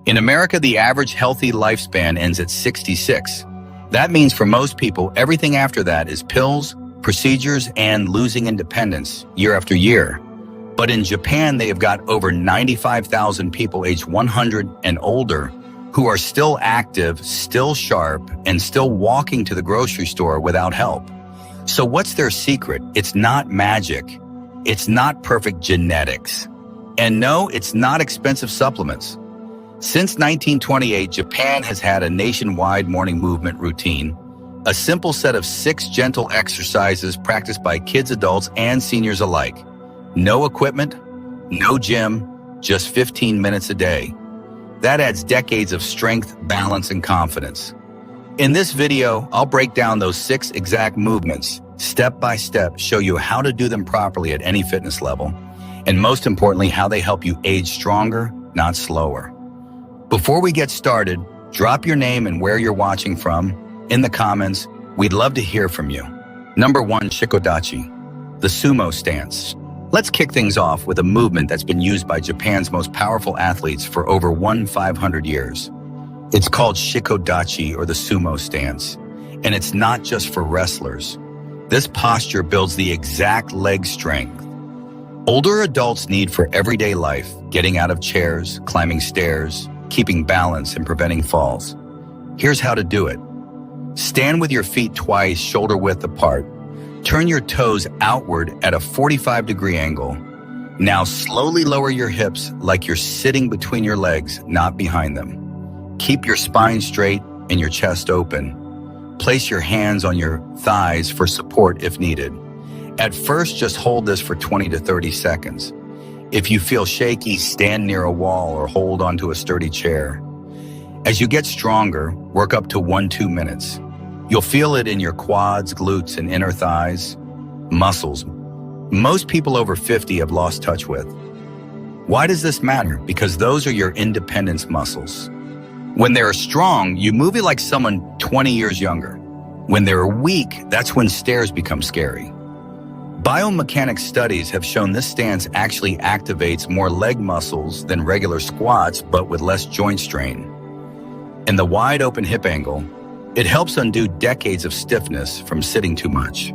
In America, the average healthy lifespan ends at 66. That means for most people, everything after that is pills, procedures, and losing independence year after year. But in Japan, they have got over 95,000 people aged 100 and older who are still active, still sharp, and still walking to the grocery store without help. So what's their secret? It's not magic. It's not perfect genetics. And no, it's not expensive supplements. Since 1928, Japan has had a nationwide morning movement routine, a simple set of 6 gentle exercises practiced by kids, adults, and seniors alike. No equipment, no gym, just 15 minutes a day. That adds decades of strength, balance, and confidence. In this video, I'll break down those 6 exact movements, step by step, show you how to do them properly at any fitness level, and most importantly, how they help you age stronger, not slower. Before we get started, drop your name and where you're watching from in the comments. We'd love to hear from you. Number 1, Shikodachi, the sumo stance. Let's kick things off with a movement that's been used by Japan's most powerful athletes for over 1,500 years. It's called Shikodachi, or the sumo stance, and it's not just for wrestlers. This posture builds the exact leg strength older adults need for everyday life, getting out of chairs, climbing stairs, keeping balance, and preventing falls. Here's how to do it. Stand with your feet twice, shoulder width apart. Turn your toes outward at a 45-degree angle. Now slowly lower your hips like you're sitting between your legs, not behind them. Keep your spine straight and your chest open. Place your hands on your thighs for support if needed. At first, just hold this for 20 to 30 seconds. If you feel shaky, stand near a wall or hold onto a sturdy chair. As you get stronger, work up to 1-2 minutes. You'll feel it in your quads, glutes, and inner thighs, muscles most people over 50 have lost touch with. Why does this matter? Because those are your independence muscles. When they're strong, you move it like someone 20 years younger. When they're weak, that's when stairs become scary. Biomechanics studies have shown this stance actually activates more leg muscles than regular squats, but with less joint strain. In the wide open hip angle, it helps undo decades of stiffness from sitting too much.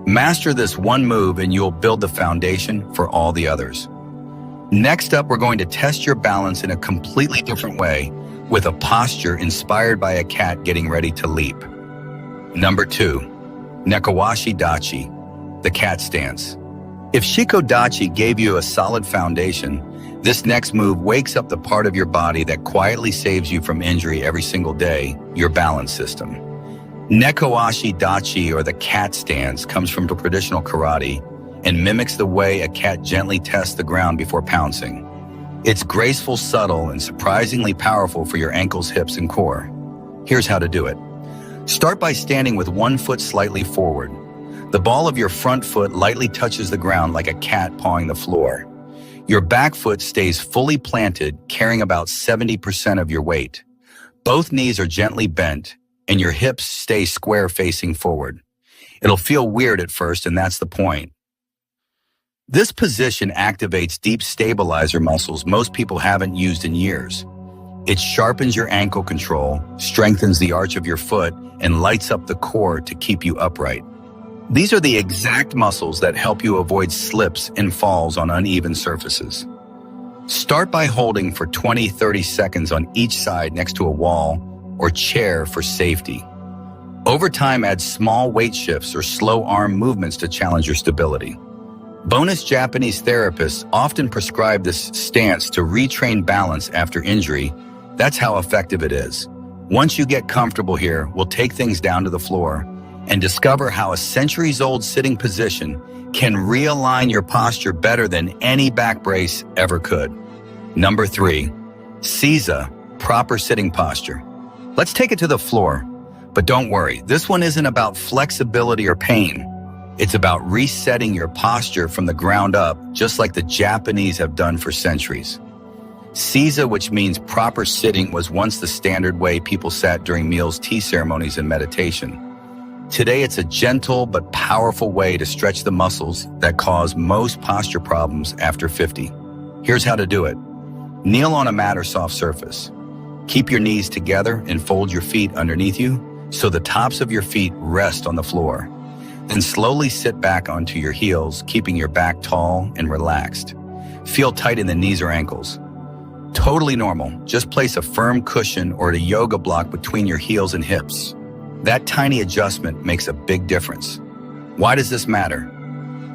Master this one move and you'll build the foundation for all the others. Next up, we're going to test your balance in a completely different way with a posture inspired by a cat getting ready to leap. Number 2, Nekowashi Dachi, the cat stance. If Shikodachi gave you a solid foundation, this next move wakes up the part of your body that quietly saves you from injury every single day, your balance system. Nekowashi Dachi, or the cat stance, comes from traditional karate and mimics the way a cat gently tests the ground before pouncing. It's graceful, subtle, and surprisingly powerful for your ankles, hips, and core. Here's how to do it. Start by standing with one foot slightly forward. The ball of your front foot lightly touches the ground like a cat pawing the floor. Your back foot stays fully planted, carrying about 70% of your weight. Both knees are gently bent, and your hips stay square facing forward. It'll feel weird at first, and that's the point. This position activates deep stabilizer muscles most people haven't used in years. It sharpens your ankle control, strengthens the arch of your foot, and lights up the core to keep you upright. These are the exact muscles that help you avoid slips and falls on uneven surfaces. Start by holding for 20-30 seconds on each side next to a wall or chair for safety. Over time, add small weight shifts or slow arm movements to challenge your stability. Bonus Japanese therapists often prescribe this stance to retrain balance after injury. That's how effective it is. Once you get comfortable here, we'll take things down to the floor and discover how a centuries-old sitting position can realign your posture better than any back brace ever could. Number 3, Seiza, proper sitting posture. Let's take it to the floor, but don't worry, this one isn't about flexibility or pain. It's about resetting your posture from the ground up, just like the Japanese have done for centuries. Seiza, which means proper sitting, was once the standard way people sat during meals, tea ceremonies, and meditation. Today, it's a gentle but powerful way to stretch the muscles that cause most posture problems after 50. Here's how to do it. Kneel on a mat or soft surface. Keep your knees together and fold your feet underneath you so the tops of your feet rest on the floor. Then slowly sit back onto your heels, keeping your back tall and relaxed. Feel tight in the knees or ankles. Totally normal. Just place a firm cushion or a yoga block between your heels and hips. That tiny adjustment makes a big difference. Why does this matter?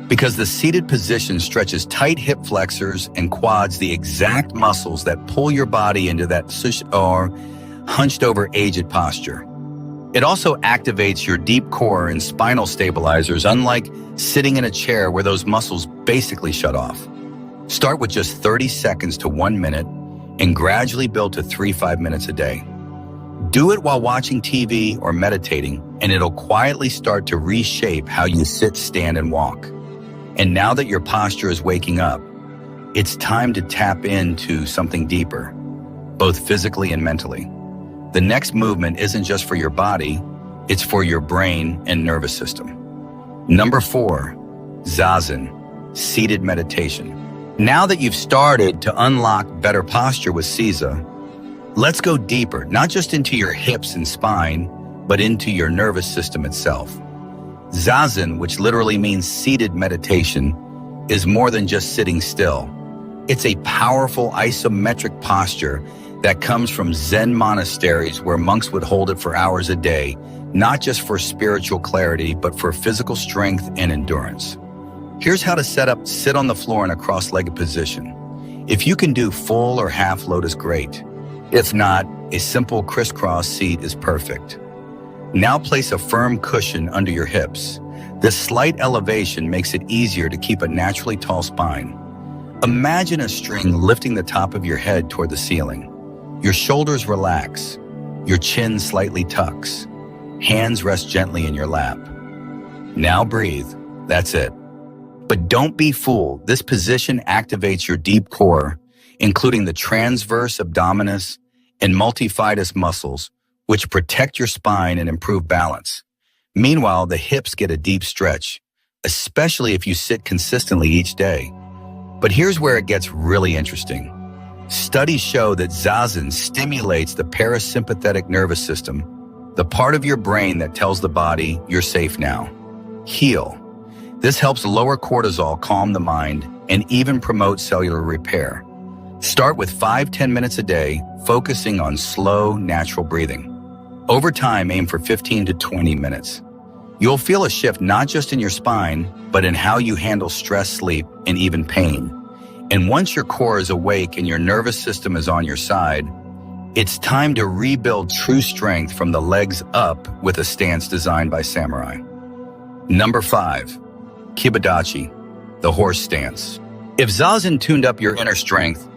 Because the seated position stretches tight hip flexors and quads, the exact muscles that pull your body into that or hunched over aged posture. It also activates your deep core and spinal stabilizers, unlike sitting in a chair where those muscles basically shut off. Start with just 30 seconds to 1 minute and gradually build to 3-5 minutes a day. Do it while watching TV or meditating, and it'll quietly start to reshape how you sit, stand, and walk. And now that your posture is waking up, it's time to tap into something deeper, both physically and mentally. The next movement isn't just for your body, it's for your brain and nervous system. Number 4, Zazen, seated meditation. Now that you've started to unlock better posture with CESA, let's go deeper, not just into your hips and spine, but into your nervous system itself. Zazen, which literally means seated meditation, is more than just sitting still. It's a powerful isometric posture that comes from Zen monasteries where monks would hold it for hours a day, not just for spiritual clarity, but for physical strength and endurance. Here's how to sit on the floor in a cross-legged position. If you can do full or half lotus, great. If not, a simple crisscross seat is perfect. Now place a firm cushion under your hips. This slight elevation makes it easier to keep a naturally tall spine. Imagine a string lifting the top of your head toward the ceiling. Your shoulders relax, your chin slightly tucks, hands rest gently in your lap. Now breathe, that's it. But don't be fooled, this position activates your deep core, including the transverse abdominis and multifidus muscles, which protect your spine and improve balance. Meanwhile, the hips get a deep stretch, especially if you sit consistently each day. But here's where it gets really interesting. Studies show that Zazen stimulates the parasympathetic nervous system, the part of your brain that tells the body you're safe now. Heal. This helps lower cortisol, calm the mind, and even promote cellular repair. Start with 5-10 minutes a day, focusing on slow, natural breathing. Over time, aim for 15 to 20 minutes. You'll feel a shift not just in your spine, but in how you handle stress, sleep, and even pain. And once your core is awake and your nervous system is on your side, it's time to rebuild true strength from the legs up with a stance designed by samurai. Number 5, Kibadachi, the horse stance. If Zazen tuned up your inner strength,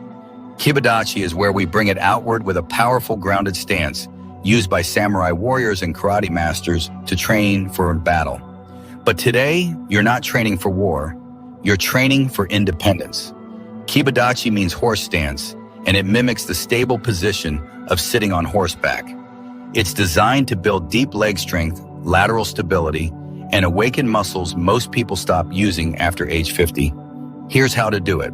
Kibadachi is where we bring it outward with a powerful grounded stance used by samurai warriors and karate masters to train for battle. But today, you're not training for war, you're training for independence. Kibadachi means horse stance, and it mimics the stable position of sitting on horseback. It's designed to build deep leg strength, lateral stability, and awaken muscles most people stop using after age 50. Here's how to do it.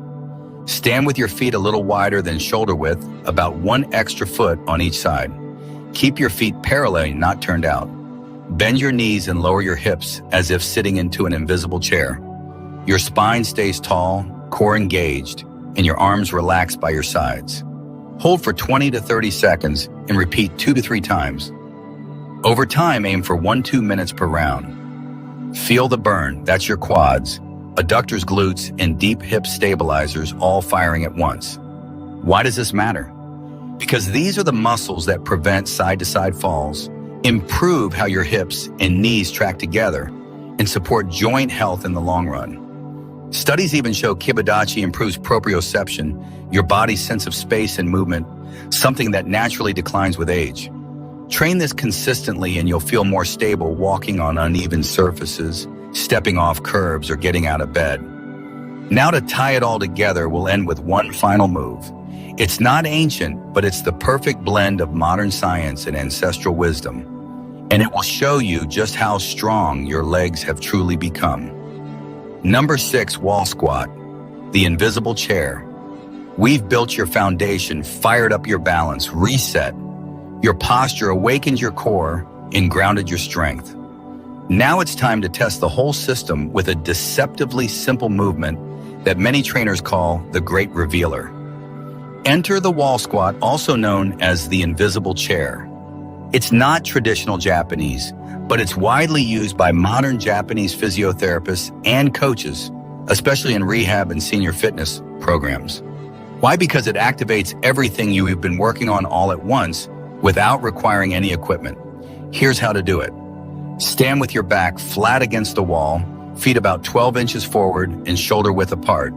Stand with your feet a little wider than shoulder width, about 1 extra foot on each side. Keep your feet parallel, not turned out. Bend your knees and lower your hips as if sitting into an invisible chair. Your spine stays tall, core engaged, and your arms relaxed by your sides. Hold for 20 to 30 seconds and repeat 2 to 3 times. Over time, aim for 1-2 minutes per round. Feel the burn, that's your quads, adductors, glutes, and deep hip stabilizers all firing at once. Why does this matter? Because these are the muscles that prevent side-to-side falls, improve how your hips and knees track together, and support joint health in the long run. Studies even show Kibadachi improves proprioception, your body's sense of space and movement, something that naturally declines with age. Train this consistently and you'll feel more stable walking on uneven surfaces, stepping off curbs, or getting out of bed. Now to tie it all together, we'll end with one final move. It's not ancient, but it's the perfect blend of modern science and ancestral wisdom. And it will show you just how strong your legs have truly become. Number 6, wall squat, the invisible chair. We've built your foundation, fired up your balance, reset your posture, awakened your core, and grounded your strength. Now it's time to test the whole system with a deceptively simple movement that many trainers call the Great Revealer. Enter the wall squat, also known as the invisible chair. It's not traditional Japanese, but it's widely used by modern Japanese physiotherapists and coaches, especially in rehab and senior fitness programs. Why? Because it activates everything you have been working on all at once without requiring any equipment. Here's how to do it. Stand with your back flat against the wall, feet about 12 inches forward and shoulder width apart.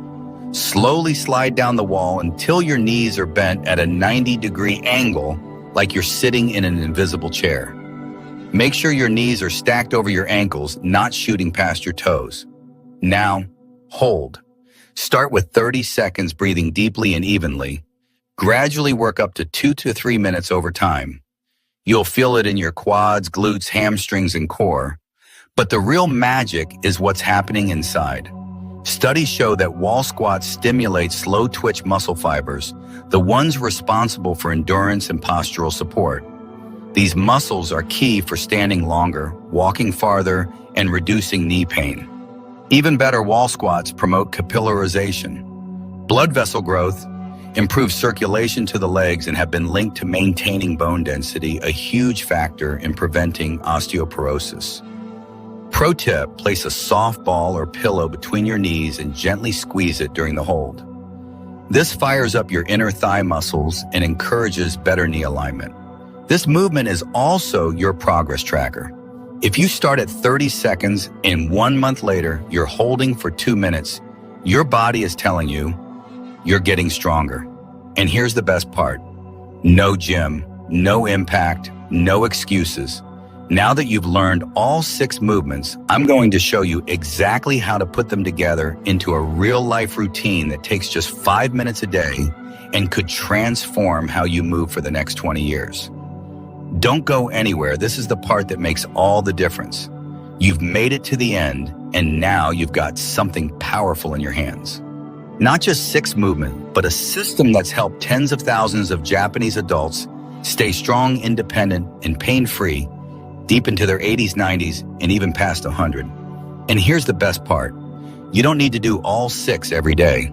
Slowly slide down the wall until your knees are bent at a 90-degree angle, like you're sitting in an invisible chair. Make sure your knees are stacked over your ankles, not shooting past your toes. Now, hold. Start with 30 seconds, breathing deeply and evenly. Gradually work up to 2 to 3 minutes over time. You'll feel it in your quads, glutes, hamstrings, and core. But the real magic is what's happening inside. Studies show that wall squats stimulate slow twitch muscle fibers, the ones responsible for endurance and postural support. These muscles are key for standing longer, walking farther, and reducing knee pain. Even better, wall squats promote capillarization, blood vessel growth, improve circulation to the legs, and have been linked to maintaining bone density, a huge factor in preventing osteoporosis. Pro tip, place a soft ball or pillow between your knees and gently squeeze it during the hold. This fires up your inner thigh muscles and encourages better knee alignment. This movement is also your progress tracker. If you start at 30 seconds and 1 month later, you're holding for 2 minutes, your body is telling you you're getting stronger. And here's the best part. No gym, no impact, no excuses. Now that you've learned all 6 movements, I'm going to show you exactly how to put them together into a real-life routine that takes just 5 minutes a day and could transform how you move for the next 20 years. Don't go anywhere. This is the part that makes all the difference. You've made it to the end, and now you've got something powerful in your hands. Not just 6 movements, but a system that's helped tens of thousands of Japanese adults stay strong, independent, and pain-free deep into their 80s, 90s, and even past 100. And here's the best part. You don't need to do all 6 every day.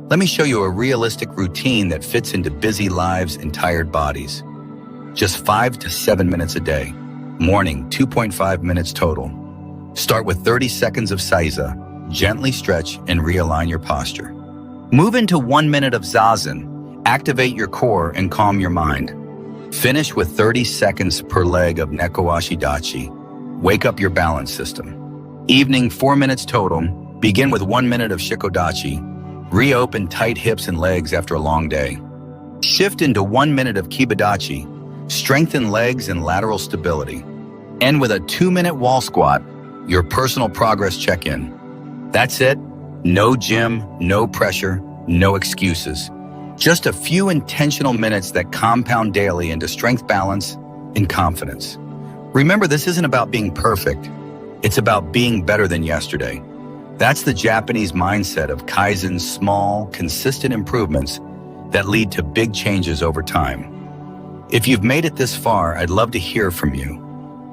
Let me show you a realistic routine that fits into busy lives and tired bodies. Just 5 to 7 minutes a day. Morning, 2.5 minutes total. Start with 30 seconds of Seiza. Gently stretch and realign your posture. Move into 1 minute of Zazen. Activate your core and calm your mind. Finish with 30 seconds per leg of Neko Ashidachi. Wake up your balance system. Evening, 4 minutes total. Begin with 1 minute of Shikodachi. Reopen tight hips and legs after a long day. Shift into 1 minute of Kibadachi. Strengthen legs and lateral stability. End with a 2-minute wall squat, your personal progress check-in. That's it. No gym, no pressure, no excuses. Just a few intentional minutes that compound daily into strength, balance, and confidence. Remember, this isn't about being perfect. It's about being better than yesterday. That's the Japanese mindset of Kaizen, small, consistent improvements that lead to big changes over time. If you've made it this far, I'd love to hear from you.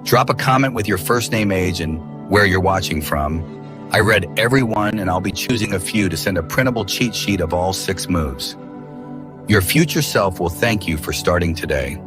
Drop a comment with your first name, age, and where you're watching from. I read every one, and I'll be choosing a few to send a printable cheat sheet of all 6 moves. Your future self will thank you for starting today.